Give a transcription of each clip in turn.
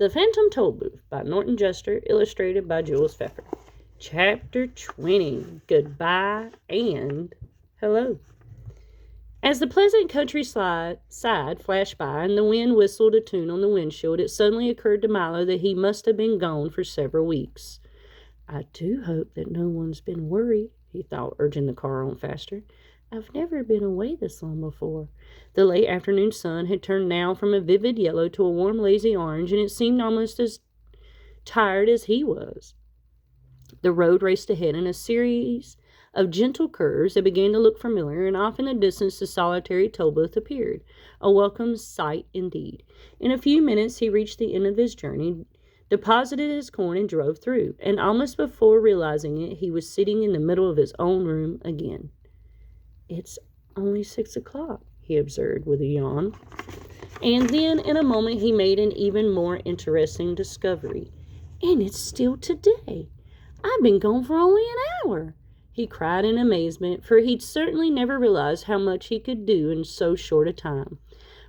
The Phantom Tollbooth by Norton Juster, illustrated by Jules Pfeffer. Chapter 20. Goodbye and hello. As the pleasant countryside flashed by and the wind whistled a tune on the windshield, it suddenly occurred to Milo that he must have been gone for several weeks. I do hope that no one's been worried, he thought, urging the car on faster. I've never been away this long before. The late afternoon sun had turned now from a vivid yellow to a warm, lazy orange, and it seemed almost as tired as he was. The road raced ahead in a series of gentle curves that began to look familiar, and off in the distance the solitary Tollbooth appeared, a welcome sight indeed. In a few minutes he reached the end of his journey, deposited his corn, and drove through, and almost before realizing it, he was sitting in the middle of his own room again. It's only 6 o'clock, he observed with a yawn. And then, in a moment, he made an even more interesting discovery. And it's still today. I've been gone for only an hour, he cried in amazement, for he'd certainly never realized how much he could do in so short a time.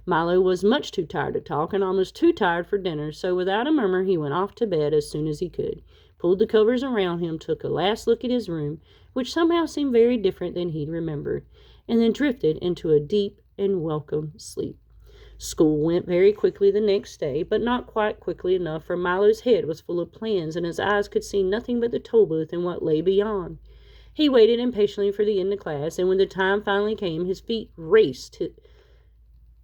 Milo was much too tired to talk and almost too tired for dinner, so without a murmur he went off to bed as soon as he could, pulled the covers around him, took a last look at his room, which somehow seemed very different than he'd remembered, and then drifted into a deep and welcome sleep. School went very quickly the next day, but not quite quickly enough, for Milo's head was full of plans, and his eyes could see nothing but the Tollbooth and what lay beyond. He waited impatiently for the end of class, and when the time finally came, his feet raced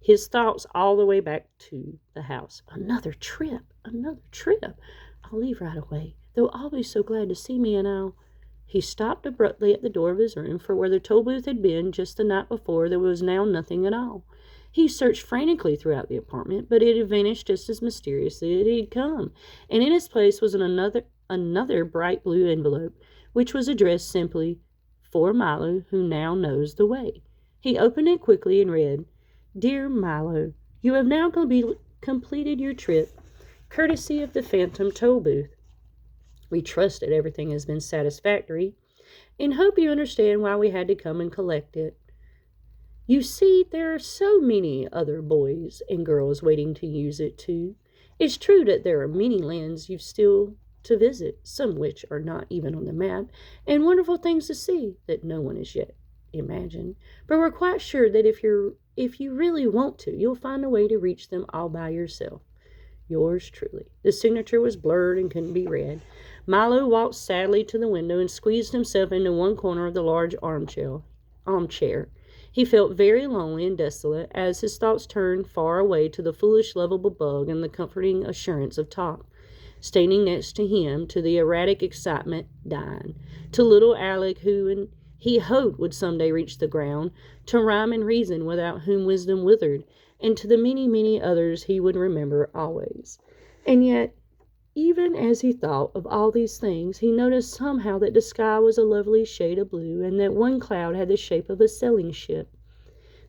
his thoughts all the way back to the house. Another trip. I'll leave right away. They'll all be so glad to see me, and He stopped abruptly at the door of his room, for where the Tollbooth had been just the night before, there was now nothing at all. He searched frantically throughout the apartment, but it had vanished just as mysteriously as it had come, and in its place was another bright blue envelope, which was addressed simply, "For Milo, who now knows the way." He opened it quickly and read, "Dear Milo, you have now completed your trip, courtesy of the Phantom Tollbooth. We trust that everything has been satisfactory, and hope you understand why we had to come and collect it. You see, there are so many other boys and girls waiting to use it too. It's true that there are many lands you've still to visit, some which are not even on the map, and wonderful things to see that no one has yet imagined. But we're quite sure that if you really want to, you'll find a way to reach them all by yourself. Yours truly." The signature was blurred and couldn't be read. Milo walked sadly to the window and squeezed himself into one corner of the large armchair. He felt very lonely and desolate as his thoughts turned far away to the foolish lovable bug and the comforting assurance of talk. Standing next to him, to the erratic excitement dying, to little Alec, who he hoped would someday reach the ground, to Rhyme and Reason, without whom wisdom withered, and to the many, many others he would remember always. And yet, even as he thought of all these things, he noticed somehow that the sky was a lovely shade of blue, and that one cloud had the shape of a sailing ship.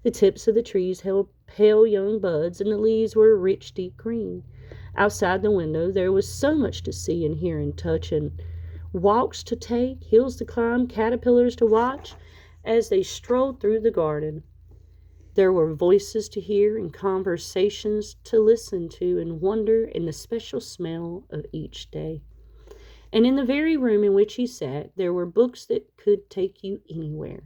The tips of the trees held pale young buds, and the leaves were a rich, deep green. Outside the window there was so much to see and hear and touch, and walks to take, hills to climb, caterpillars to watch as they strolled through the garden. There were voices to hear and conversations to listen to and wonder in the special smell of each day. And in the very room in which he sat, there were books that could take you anywhere,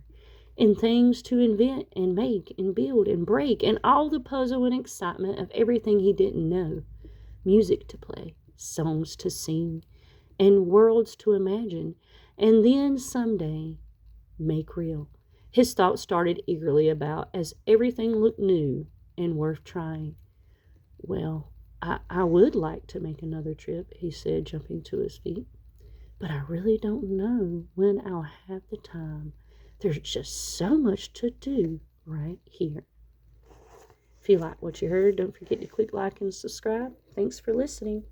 and things to invent and make and build and break, and all the puzzle and excitement of everything he didn't know. Music to play, songs to sing, and worlds to imagine, and then someday make real. His thoughts started eagerly about as everything looked new and worth trying. "Well, I would like to make another trip," he said, jumping to his feet. "But I really don't know when I'll have the time. There's just so much to do right here." If you like what you heard, don't forget to click like and subscribe. Thanks for listening.